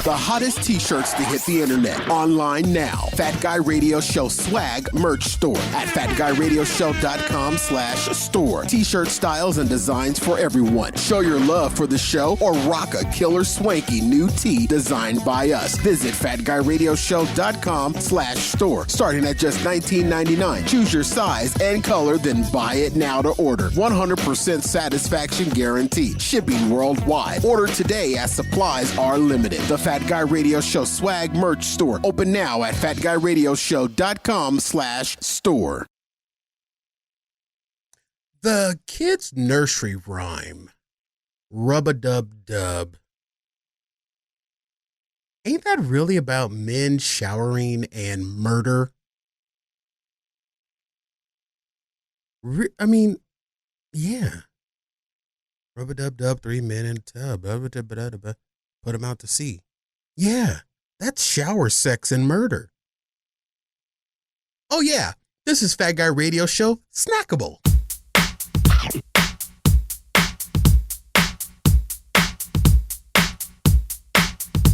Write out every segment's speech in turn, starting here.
The hottest t-shirts to hit the internet. Online now. Fat Guy Radio Show swag merch store at FatGuyRadioShow.com/store. T-shirt styles and designs for everyone. Show your love for the show or rock a killer swanky new tee designed by us. Visit FatGuyRadioShow.com/store. Starting at just $19.99. Choose your size and color, then buy it now to order. 100% satisfaction guaranteed. Shipping worldwide. Order today as supplies are limited. The Fat Guy Radio Show swag merch store. Open now at FatGuyRadioShow.com/store. The kids' nursery rhyme, Rub-a-dub-dub. Ain't that really about men showering and murder? Yeah. Rub-a-dub-dub, 3 men in a tub. Put them out to sea. Yeah, that's shower sex and murder. Oh yeah, this is Fat Guy Radio Show, Snackable.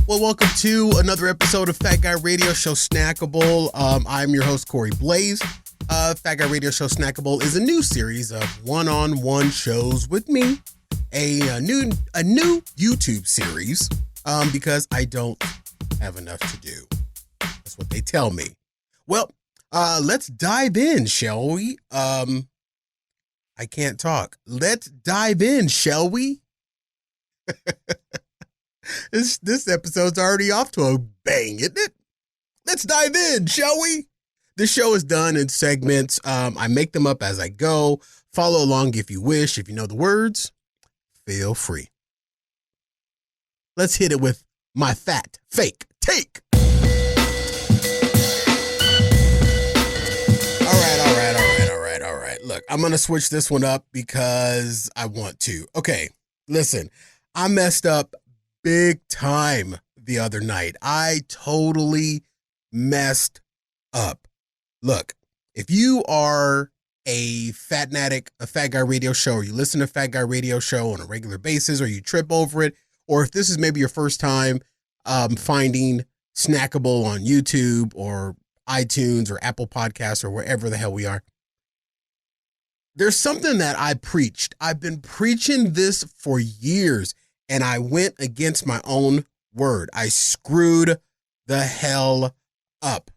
Well, welcome to another episode of Fat Guy Radio Show, Snackable. I'm your host, Corey Blaze. Fat Guy Radio Show, Snackable is a new series of one-on-one shows with me. A new YouTube series, because I don't have enough to do. That's what they tell me. Well, let's dive in, shall we? I can't talk. Let's dive in, shall we? This episode's already off to a bang, isn't it? Let's dive in, shall we? This show is done in segments. I make them up as I go. Follow along if you wish. If you know the words, feel free. Let's hit it with my fat fake take. All right. Look, I'm going to switch this one up because I want to. Okay, listen, I messed up big time the other night. I totally messed up. Look, if you are a Fat Guy Radio Show, or you listen to Fat Guy Radio Show on a regular basis, or you trip over it, or if this is maybe your first time finding Snackable on YouTube or iTunes or Apple Podcasts or wherever the hell we are, there's something that I preached. I've been preaching this for years, and I went against my own word. I screwed the hell up.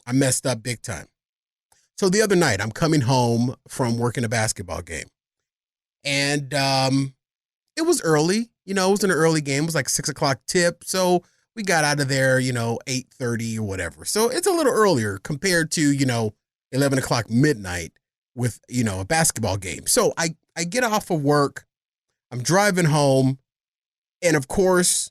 I messed up big time. So the other night, I'm coming home from working a basketball game. And it was early. It was an early game. It was like 6 o'clock tip. So we got out of there, 8:30 or whatever. So it's a little earlier compared to, 11 o'clock midnight with, a basketball game. So I get off of work. I'm driving home. And of course,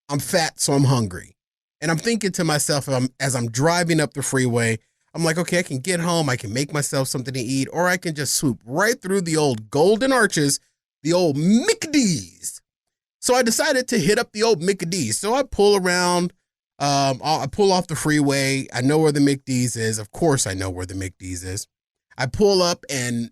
I'm fat, so I'm hungry. And I'm thinking to myself as I'm driving up the freeway, I'm like, okay, I can get home, I can make myself something to eat, or I can just swoop right through the old Golden Arches, the old McD's. So I decided to hit up the old McD's. So I pull around, I pull off the freeway. I know where the McD's is. Of course I know where the McD's is. I pull up and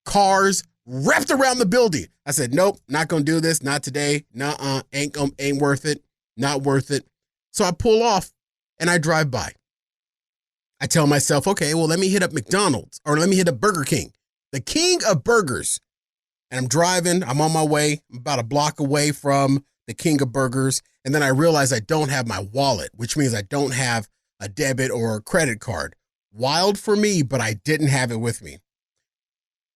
cars wrapped around the building. I said, nope, not gonna do this, not today. Nuh-uh, ain't worth it, not worth it. So I pull off and I drive by. I tell myself, okay, well, let me hit up McDonald's or let me hit up Burger King, the king of burgers. And I'm driving, I'm on my way, I'm about a block away from the king of burgers. And then I realize I don't have my wallet, which means I don't have a debit or a credit card. Wild for me, but I didn't have it with me.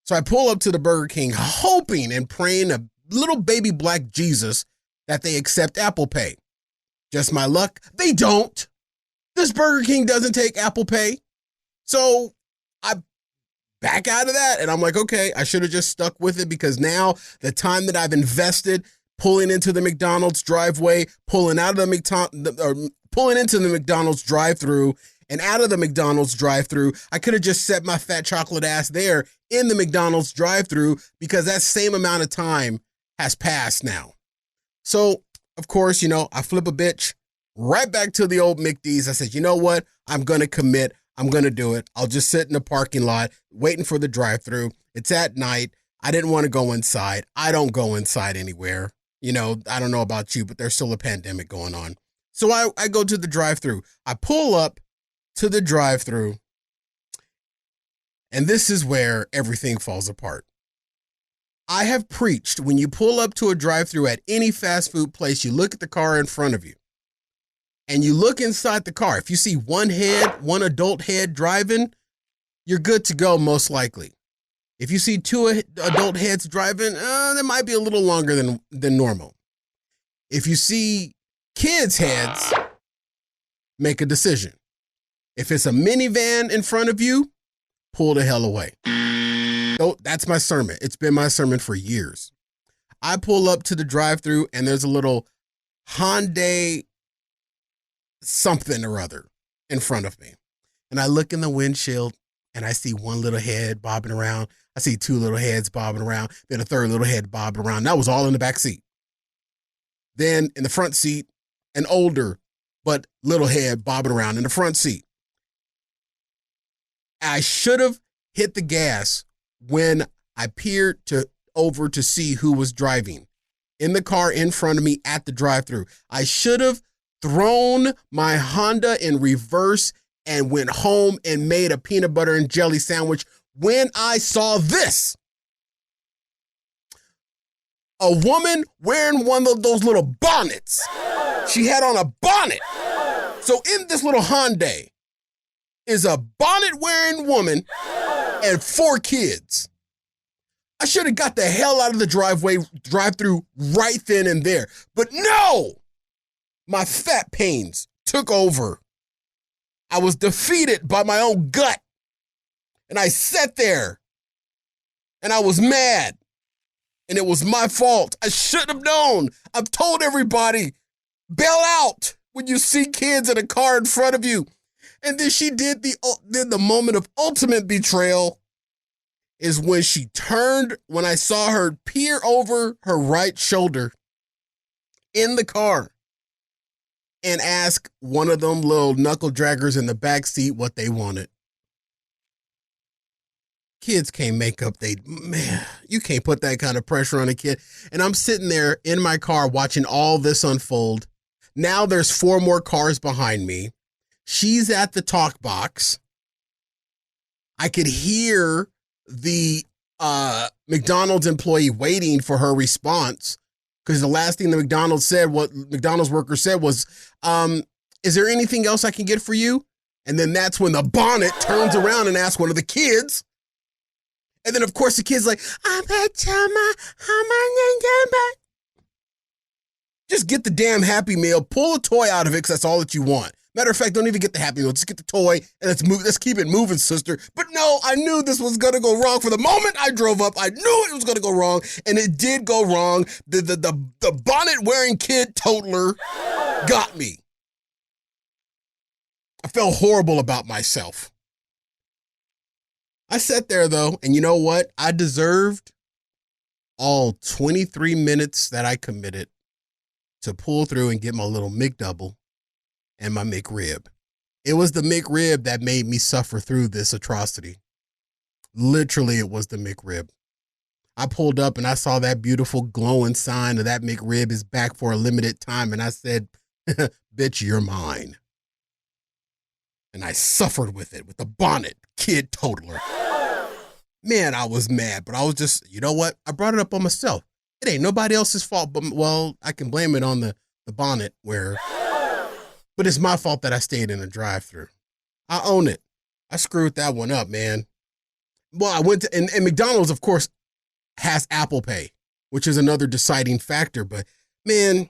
So I pull up to the Burger King, hoping and praying a little baby black Jesus that they accept Apple Pay. Just my luck, they don't. This Burger King doesn't take Apple Pay. So I back out of that and I'm like, okay, I should have just stuck with it because now the time that I've invested pulling into the McDonald's driveway, pulling into the McDonald's drive-thru and out of the McDonald's drive-thru, I could have just set my fat chocolate ass there in the McDonald's drive-thru because that same amount of time has passed now. So, of course, I flip a bitch right back to the old McD's. I said, you know what? I'm going to commit. I'm going to do it. I'll just sit in the parking lot waiting for the drive-thru. It's at night. I didn't want to go inside. I don't go inside anywhere. I don't know about you, but there's still a pandemic going on. So I go to the drive-thru. I pull up to the drive-thru, and this is where everything falls apart. I have preached when you pull up to a drive-thru at any fast food place, you look at the car in front of you, and you look inside the car. If you see one adult head driving, you're good to go, most likely. If you see two adult heads driving, that might be a little longer than normal. If you see kids' heads, make a decision. If it's a minivan in front of you, pull the hell away. So that's my sermon. It's been my sermon for years. I pull up to the drive-thru and there's a little Hyundai something or other in front of me. And I look in the windshield and I see one little head bobbing around. I see two little heads bobbing around. Then a third little head bobbing around. That was all in the back seat. Then in the front seat, an older but little head bobbing around in the front seat. I should have hit the gas when I peered over to see who was driving in the car in front of me at the drive-thru. I should have thrown my Honda in reverse and went home and made a peanut butter and jelly sandwich when I saw this. A woman wearing one of those little bonnets. She had on a bonnet. So in this little Hyundai is a bonnet-wearing woman and 4 kids. I should have got the hell out of the drive-thru right then and there. But no! My fat pains took over. I was defeated by my own gut. And I sat there. And I was mad. And it was my fault. I should have known. I've told everybody, bail out when you see kids in a car in front of you. And then she did the moment of ultimate betrayal is when she turned, when I saw her peer over her right shoulder in the car and ask one of them little knuckle draggers in the back seat what they wanted. Kids can't make up man, you can't put that kind of pressure on a kid. And I'm sitting there in my car watching all this unfold. Now there's 4 more cars behind me. She's at the talk box. I could hear the McDonald's employee waiting for her response because the last thing the McDonald's worker said was, is there anything else I can get for you? And then that's when the bonnet turns around and asks one of the kids. And then, of course, the kid's like, just get the damn Happy Meal, pull a toy out of it because that's all that you want. Matter of fact, don't even get the Happy Meal. Just get the toy and let's keep it moving, sister. But no, I knew this was going to go wrong. For the moment I drove up, I knew it was going to go wrong, and it did go wrong. The bonnet-wearing kid Tote'lr got me. I felt horrible about myself. I sat there, though, and you know what? I deserved all 23 minutes that I committed to pull through and get my little McDouble and my McRib. It was the McRib that made me suffer through this atrocity. Literally, it was the McRib. I pulled up and I saw that beautiful glowing sign of that McRib is back for a limited time, and I said, bitch, you're mine. And I suffered with it, with the bonnet kid Tote'lr. Man, I was mad, but I was just, you know what? I brought it up on myself. It ain't nobody else's fault, but, well, I can blame it on the bonnet wearer. But it's my fault that I stayed in a drive-thru. I own it. I screwed that one up, man. Well, I went to, and McDonald's, of course, has Apple Pay, which is another deciding factor. But, man,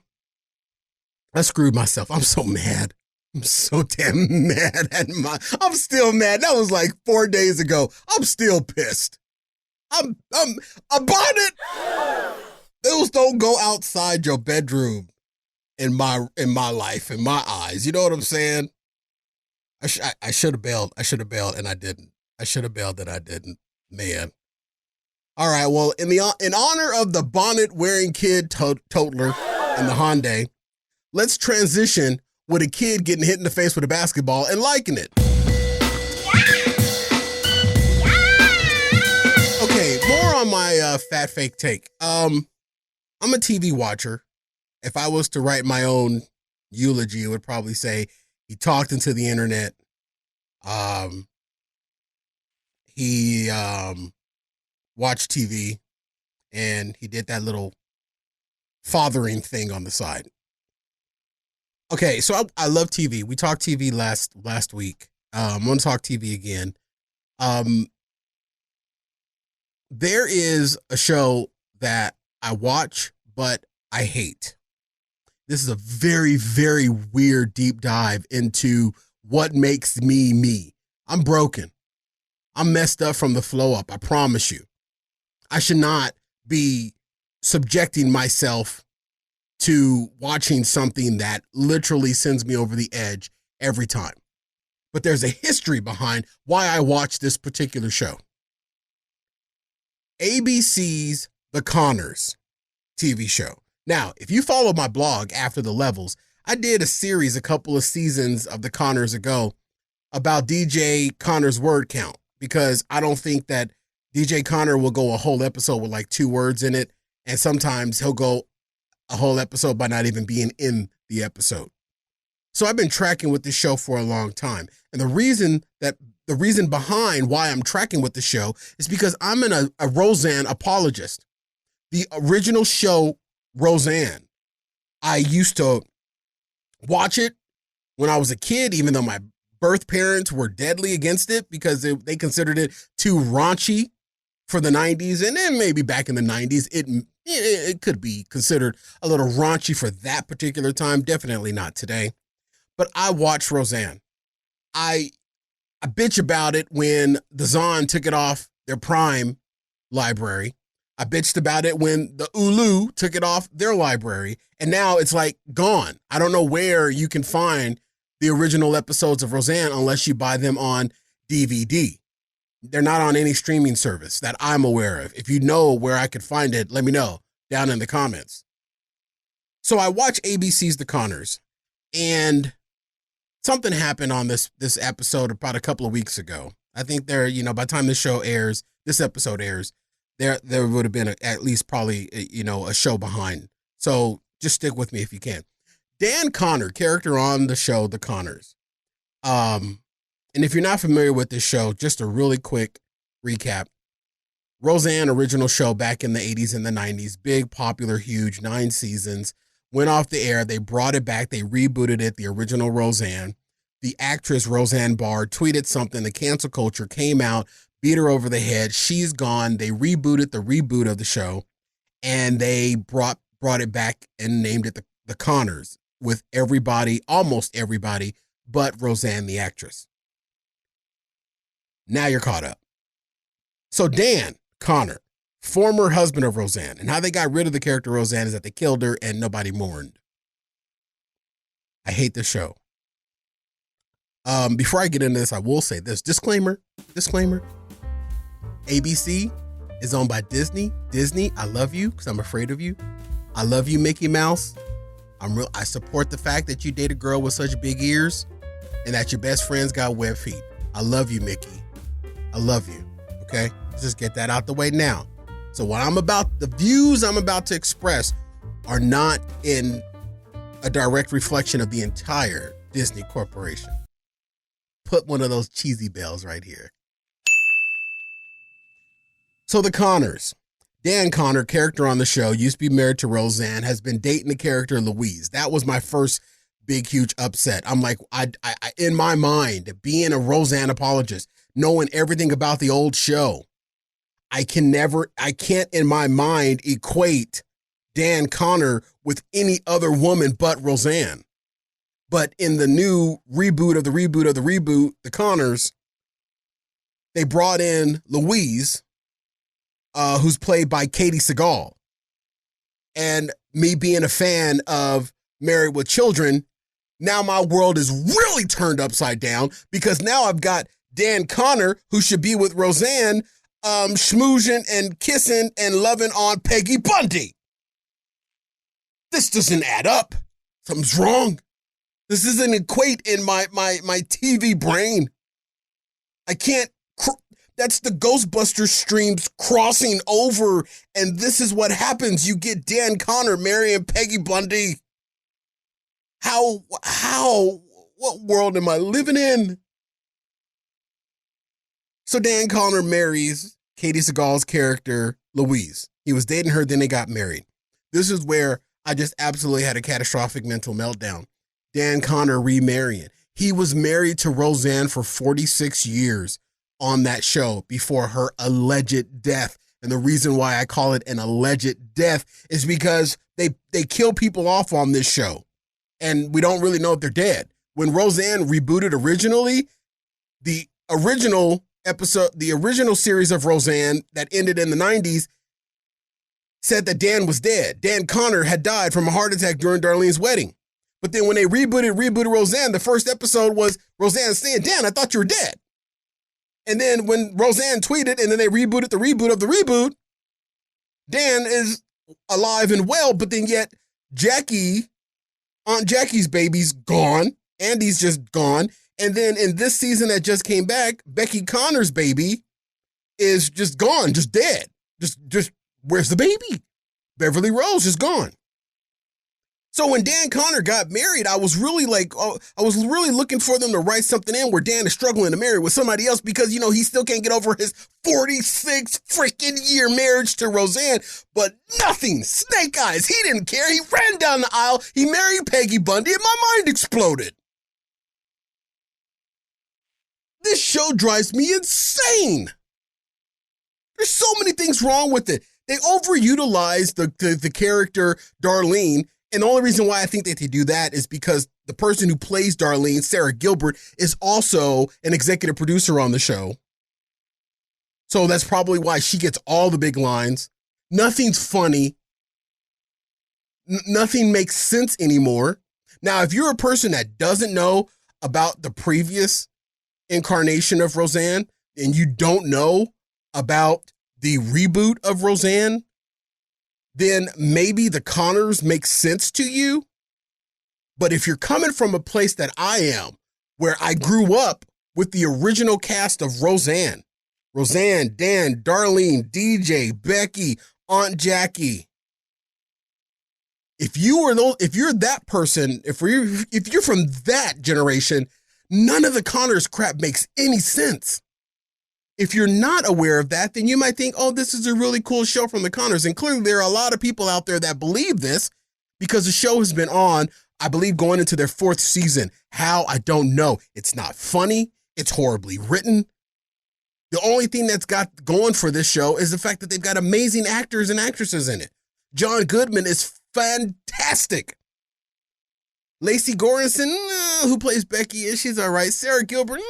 I screwed myself. I'm so mad. I'm so damn mad I'm still mad. That was like 4 days ago. I'm still pissed. I'm a bonnet. Those don't go outside your bedroom in my life, in my eyes. You know what I'm saying? I should have bailed. I should have bailed, and I didn't. I should have bailed, and I didn't. Man. All right. Well, in honor of the bonnet-wearing kid Tote'lr and the Hyundai, let's transition with a kid getting hit in the face with a basketball and liking it. Okay, more on my fat fake take. I'm a TV watcher. if I was to write my own eulogy, it would probably say he talked into the internet. He watched TV, and he did that little fathering thing on the side. Okay, so I love TV. We talked TV last week. I'm going to talk TV again. There is a show that I watch, but I hate. This is a very, very weird deep dive into what makes me me. I'm broken. I'm messed up from the flow up. I promise you. I should not be subjecting myself to watching something that literally sends me over the edge every time. But there's a history behind why I watch this particular show. ABC's The Conners TV show. Now, if you follow my blog After the Levels, I did a series a couple of seasons of The Conners ago about DJ Connor's word count, because I don't think that DJ Connor will go a whole episode with like 2 words in it, and sometimes he'll go a whole episode by not even being in the episode. So I've been tracking with this show for a long time. And the reason behind why I'm tracking with the show is because I'm a Roseanne apologist. The original show, Roseanne, I used to watch it when I was a kid, even though my birth parents were deadly against it because they considered it too raunchy for the 90s. And then maybe back in the 90s, it could be considered a little raunchy for that particular time. Definitely not today. But I watched Roseanne. I bitch about it when the Zon took it off their Prime library. I bitched about it when the Hulu took it off their library. And now it's like gone. I don't know where you can find the original episodes of Roseanne unless you buy them on DVD. They're not on any streaming service that I'm aware of. If you know where I could find it, let me know down in the comments. So I watched ABC's The Conners, and something happened on this episode about a couple of weeks ago. I think by the time this episode airs, there would have been at least probably a show behind. So just stick with me if you can. Dan Connor, character on the show The Conners. And if you're not familiar with this show, just a really quick recap. Roseanne, original show back in the 80s and the 90s, big, popular, huge, 9 seasons, went off the air. They brought it back. They rebooted it, the original Roseanne. The actress Roseanne Barr tweeted something. The cancel culture came out, beat her over the head. She's gone. They rebooted the reboot of the show, and they brought it back and named it the Conners, with everybody, almost everybody, but Roseanne, the actress. Now you're caught up. So Dan Connor, former husband of Roseanne, and how they got rid of the character Roseanne is that they killed her and nobody mourned. I hate this show. Before I get into this, I will say this. Disclaimer. ABC is owned by Disney. Disney, I love you because I'm afraid of you. I love you, Mickey Mouse. I support the fact that you date a girl with such big ears and that your best friend's got web feet. I love you, Mickey. I love you. Okay? Let's just get that out the way now. So the views I'm about to express are not in a direct reflection of the entire Disney Corporation. Put one of those cheesy bells right here. So The Conners. Dan Connor, character on the show, used to be married to Roseanne, has been dating the character Louise. That was my first big, huge upset. I'm like, I in my mind, being a Roseanne apologist, knowing everything about the old show, I can't in my mind equate Dan Connor with any other woman but Roseanne. But in the new reboot of the reboot of the reboot, The Conners, they brought in Louise, who's played by Katie Seagal. And me being a fan of Married with Children, now my world is really turned upside down because now I've got Dan Connor, who should be with Roseanne, schmoozing and kissing and loving on Peggy Bundy. This doesn't add up. Something's wrong. This doesn't equate in my TV brain. I can't. That's the Ghostbusters streams crossing over, and this is what happens. You get Dan Connor marrying Peggy Bundy. What world am I living in? So Dan Connor marries Katie Seagal's character, Louise. He was dating her, then they got married. This is where I just absolutely had a catastrophic mental meltdown. Dan Connor remarrying. He was married to Roseanne for 46 years on that show before her alleged death. And the reason why I call it an alleged death is because they kill people off on this show. And we don't really know if they're dead. When Roseanne rebooted originally, the original series of Roseanne that ended in the 90s said that Dan was dead. Dan Connor had died from a heart attack during Darlene's wedding. But then when they rebooted Roseanne, the first episode was Roseanne saying, Dan, I thought you were dead. And then when Roseanne tweeted and then they rebooted the reboot of the reboot, Dan is alive and well, but then yet Aunt Jackie's baby's gone. Andy's just gone. And then in this season that just came back, Becky Connor's baby is just gone, just dead. Just where's the baby? Beverly Rose is gone. So when Dan Connor got married, I was really looking for them to write something in where Dan is struggling to marry with somebody else because, you know, he still can't get over his 46 freaking year marriage to Roseanne, but nothing. Snake eyes. He didn't care. He ran down the aisle. He married Peggy Bundy and my mind exploded. This show drives me insane. There's so many things wrong with it. They overutilize the character Darlene. And the only reason why I think that they do that is because the person who plays Darlene, Sarah Gilbert, is also an executive producer on the show. So that's probably why she gets all the big lines. Nothing's funny. Nothing makes sense anymore. Now, if you're a person that doesn't know about the previous incarnation of Roseanne and you don't know about the reboot of Roseanne, then maybe the Connors make sense to you. But if you're coming from a place that I am, where I grew up with the original cast of Roseanne, Dan, Darlene, DJ, Becky, Aunt Jackie. If you're that person, if you're from that generation, none of the Connors crap makes any sense. If you're not aware of that, then you might think, oh, this is a really cool show from the Connors. And clearly there are a lot of people out there that believe this because the show has been on, I believe, going into their 4th season. How? I don't know. It's not funny. It's horribly written. The only thing that's got going for this show is the fact that they've got amazing actors and actresses in it. John Goodman is fantastic. Lacey Goranson, who plays Becky, she's all right. Sarah Gilbert,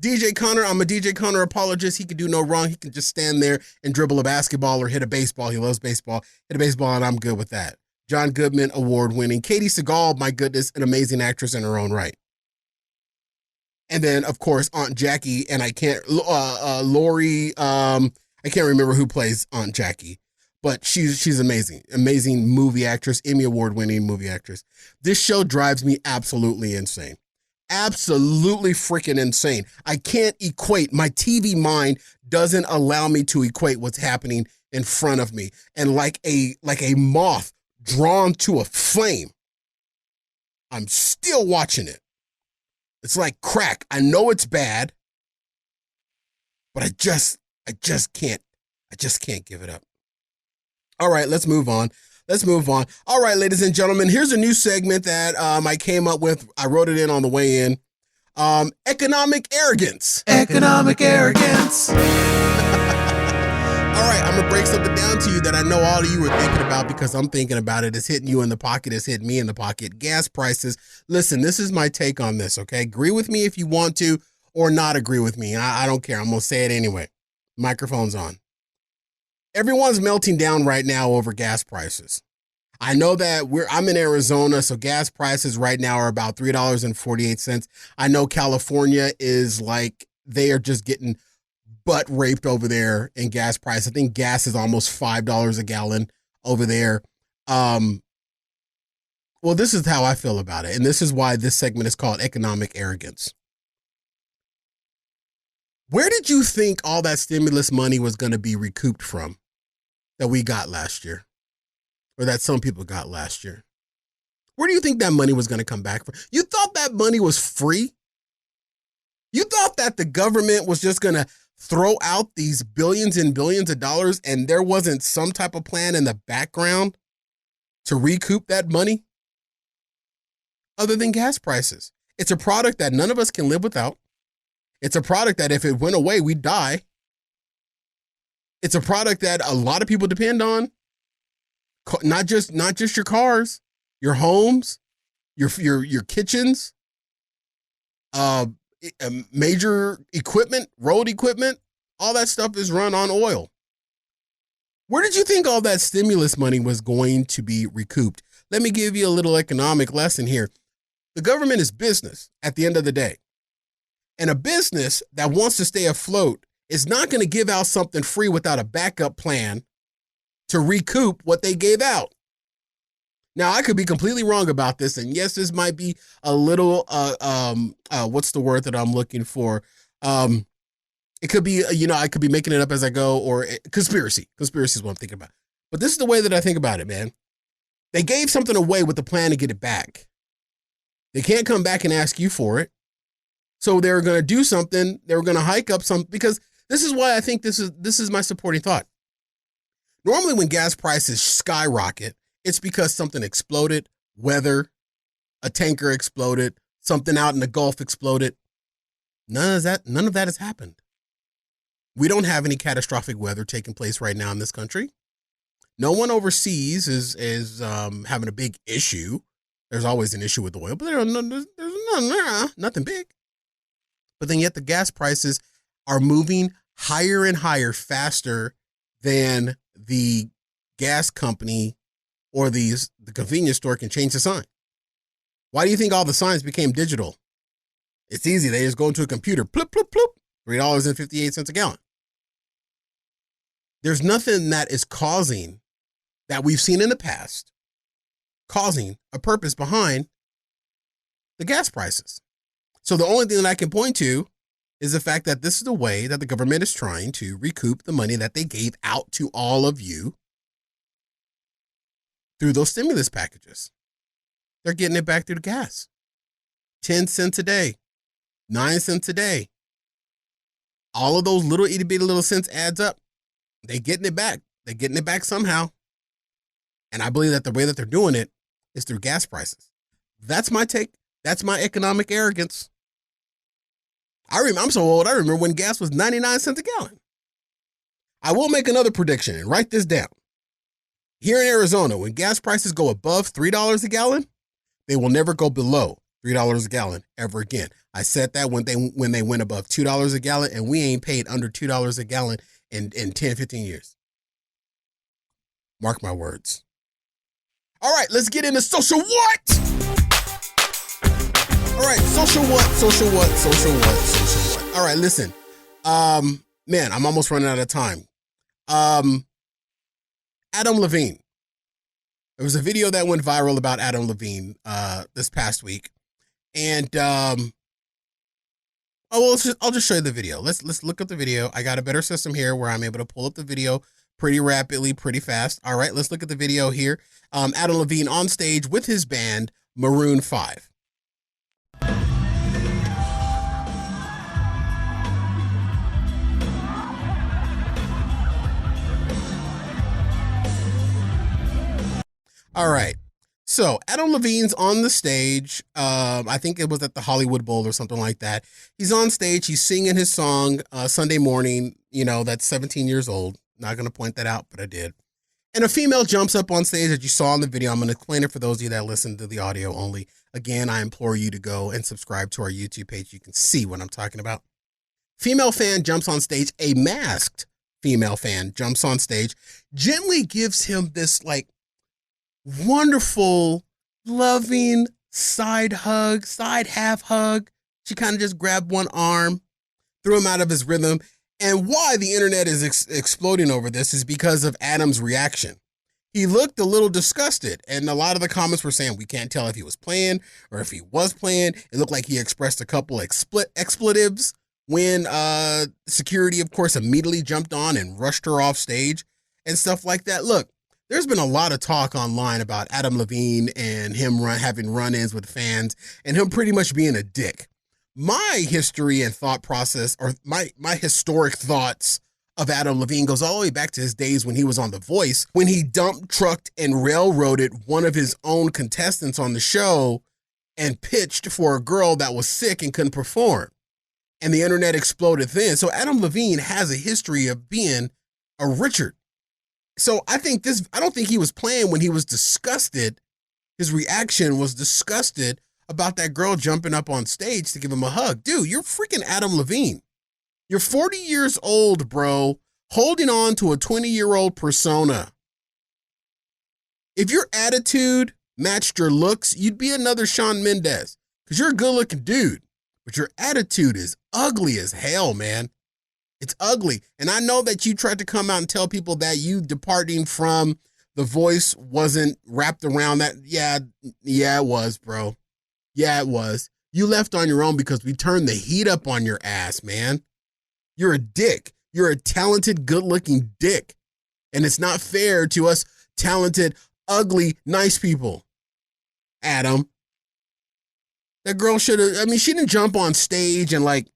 DJ Connor, I'm a DJ Connor apologist. He can do no wrong. He can just stand there and dribble a basketball or hit a baseball. He loves baseball. Hit a baseball, and I'm good with that. John Goodman, award-winning. Katie Seagal, my goodness, an amazing actress in her own right. And then, of course, Aunt Jackie, and Lori, I can't remember who plays Aunt Jackie. But she's amazing. Amazing movie actress, Emmy Award-winning movie actress. This show drives me absolutely insane. Absolutely freaking insane. I can't equate. My TV mind doesn't allow me to equate what's happening in front of me. And like a moth drawn to a flame, I'm still watching it. It's like crack. I know it's bad, but I just can't give it up. All right, let's move on. All right, ladies and gentlemen, here's a new segment that I came up with. I wrote it in on the way in. Economic arrogance. Economic arrogance. All right, I'm going to break something down to you that I know all of you are thinking about because I'm thinking about it. It's hitting you in the pocket. It's hitting me in the pocket. Gas prices. Listen, this is my take on this, okay? Agree with me if you want to or not agree with me. I don't care. I'm going to say it anyway. Microphone's on. Everyone's melting down right now over gas prices. I know that I'm in Arizona, so gas prices right now are about $3.48. I know California is like, they are just getting butt raped over there in gas price. I think gas is almost $5 a gallon over there. Well, this is how I feel about it. And this is why this segment is called Economic Arrogance. Where did you think all that stimulus money was going to be recouped from that we got last year, or that some people got last year? Where do you think that money was going to come back from? You thought that money was free? You thought that the government was just going to throw out these billions and billions of dollars and there wasn't some type of plan in the background to recoup that money? Other than gas prices. It's a product that none of us can live without. It's a product that if it went away, we'd die. It's a product that a lot of people depend on. Not just your cars, your homes, your kitchens, major equipment, road equipment, all that stuff is run on oil. Where did you think all that stimulus money was going to be recouped? Let me give you a little economic lesson here. The government is business at the end of the day. And a business that wants to stay afloat is not going to give out something free without a backup plan to recoup what they gave out. Now, I could be completely wrong about this, and yes, this might be a little, what's the word that I'm looking for? It could be, I could be making it up as I go, or conspiracy. Conspiracy is what I'm thinking about. But this is the way that I think about it, man. They gave something away with the plan to get it back. They can't come back and ask you for it. So they're going to do something. They're going to hike up some, because this is why I think this is my supporting thought. Normally when gas prices skyrocket, it's because something exploded, weather, a tanker exploded, something out in the Gulf exploded. None of that has happened. We don't have any catastrophic weather taking place right now in this country. No one overseas is having a big issue. There's always an issue with oil, but there's nothing big. But then yet the gas prices are moving higher and higher faster than the gas company or the convenience store can change the sign. Why do you think all the signs became digital? It's easy. They just go into a computer, plop, plop, plop, $3.58 a gallon. There's nothing that is causing, that we've seen in the past, causing a purpose behind the gas prices. So the only thing that I can point to is the fact that this is the way that the government is trying to recoup the money that they gave out to all of you through those stimulus packages. They're getting it back through the gas. 10 cents a day, 9 cents a day. All of those little itty bitty little cents adds up. They're getting it back. They're getting it back somehow. And I believe that the way that they're doing it is through gas prices. That's my take. That's my economic arrogance. I'm so old, I remember when gas was 99 cents a gallon. I will make another prediction and write this down. Here in Arizona, when gas prices go above $3 a gallon, they will never go below $3 a gallon ever again. I said that when they went above $2 a gallon, and we ain't paid under $2 a gallon in 10, 15 years. Mark my words. All right, let's get into social what? All right, social what? All right, listen. Man, I'm almost running out of time. Adam Levine. There was a video that went viral about Adam Levine this past week. And I'll just show you the video. Let's look up the video. I got a better system here where I'm able to pull up the video pretty rapidly, pretty fast. All right, let's look at the video here. Adam Levine on stage with his band, Maroon 5. All right. So Adam Levine's on the stage. I think it was at the Hollywood Bowl or something like that. He's on stage. He's singing his song, Sunday Morning, that's 17 years old. Not going to point that out, but I did. And a female jumps up on stage that you saw in the video. I'm going to explain it for those of you that listen to the audio only. Again, I implore you to go and subscribe to our YouTube page. You can see what I'm talking about. Female fan jumps on stage. A masked female fan jumps on stage, gently gives him this wonderful, loving side half hug. She kind of just grabbed one arm, threw him out of his rhythm. And why the internet is exploding over this is because of Adam's reaction. He looked a little disgusted, and a lot of the comments were saying we can't tell if he was playing or if he was playing. It looked like he expressed a couple expletives when security, of course, immediately jumped on and rushed her off stage and stuff like that. Look, there's been a lot of talk online about Adam Levine and him having run-ins with fans and him pretty much being a dick. My history and thought process, or my historic thoughts of Adam Levine, goes all the way back to his days when he was on The Voice, when he dump trucked and railroaded one of his own contestants on the show and pitched for a girl that was sick and couldn't perform. And the internet exploded then. So Adam Levine has a history of being a Richard. So I don't think he was playing when he was disgusted. His reaction was disgusted about that girl jumping up on stage to give him a hug. Dude, you're freaking Adam Levine. You're 40 years old, bro, holding on to a 20-year-old persona. If your attitude matched your looks, you'd be another Shawn Mendes, because you're a good-looking dude, but your attitude is ugly as hell, man. It's ugly. And I know that you tried to come out and tell people that you departing from The Voice wasn't wrapped around that. Yeah, it was, bro. Yeah, it was. You left on your own because we turned the heat up on your ass, man. You're a dick. You're a talented, good-looking dick. And it's not fair to us talented, ugly, nice people. Adam. That girl should have, she didn't jump on stage and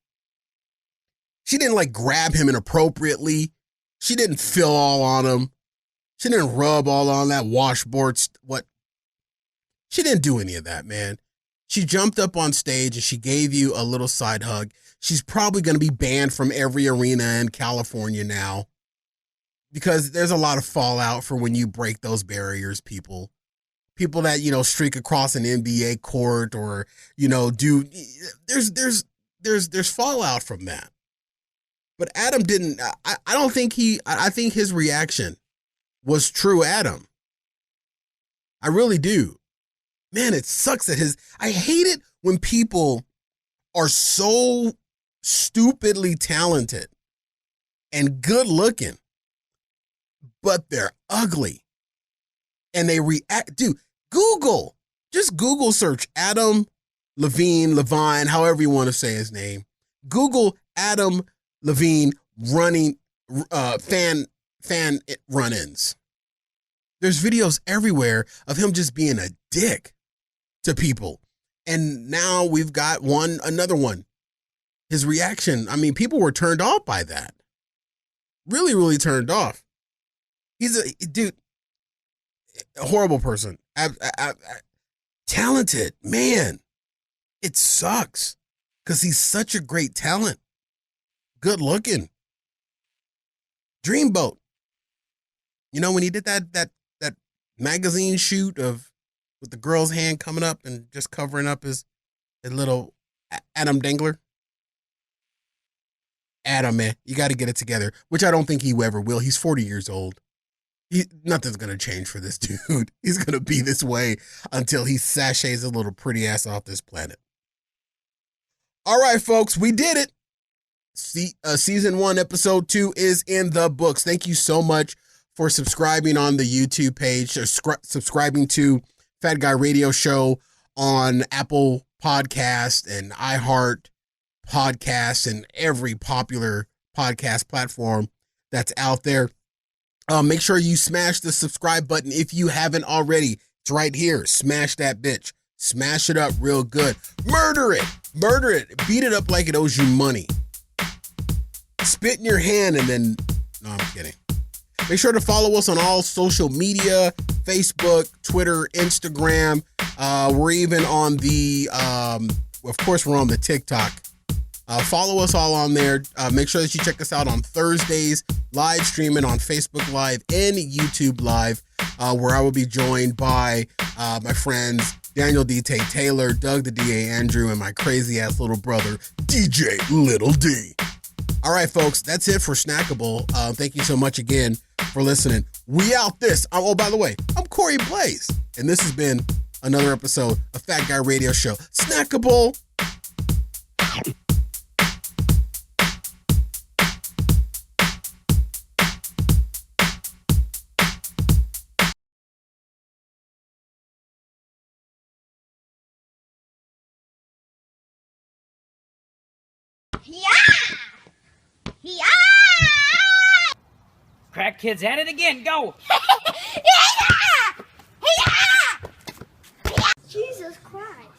she didn't grab him inappropriately. She didn't fill all on him. She didn't rub all on that washboard. She didn't do any of that, man. She jumped up on stage and she gave you a little side hug. She's probably going to be banned from every arena in California now because there's a lot of fallout for when you break those barriers, people. People that, streak across an NBA court or, there's fallout from that. But Adam didn't, I think his reaction was true Adam. I really do. Man, it sucks that I hate it when people are so stupidly talented and good looking, but they're ugly. And they react, dude, just Google search Adam Levine, however you want to say his name. Google Adam Levine running, fan run-ins. There's videos everywhere of him just being a dick to people. And now we've got another one. His reaction, people were turned off by that. Really, really turned off. He's a horrible person. Talented, man. It sucks because he's such a great talent. Good looking. Dreamboat. When he did that magazine shoot with the girl's hand coming up and just covering up his little Adam Dangler. Adam, man, you got to get it together, which I don't think he ever will. He's 40 years old. Nothing's going to change for this dude. He's going to be this way until he sachets his little pretty ass off this planet. All right, folks, we did it. Season 1, episode 2 is in the books. Thank you so much for subscribing on the YouTube page, or subscribing to Fat Guy Radio Show on Apple Podcast and iHeart Podcasts and every popular podcast platform that's out there. Make sure you smash the subscribe button if you haven't already. It's right here. Smash that bitch. Smash it up real good. Murder it. Beat it up like it owes you money. Spit in your hand and then... No, I'm kidding. Make sure to follow us on all social media, Facebook, Twitter, Instagram. We're even on of course, we're on the TikTok. Follow us all on there. Make sure that you check us out on Thursdays, live streaming on Facebook Live and YouTube Live, where I will be joined by my friends Daniel D. Tote'lr, Doug the D.A. Andrew, and my crazy ass little brother, DJ Little D. All right, folks, that's it for Snackable. Thank you so much again for listening. We out this. Oh, by the way, I'm Corey Blaze, and this has been another episode of Fat Guy Radio Show. Snackable. Yeah! Yeah! Crack kids at it again. Go! Yeah! Yeah! Jesus Christ.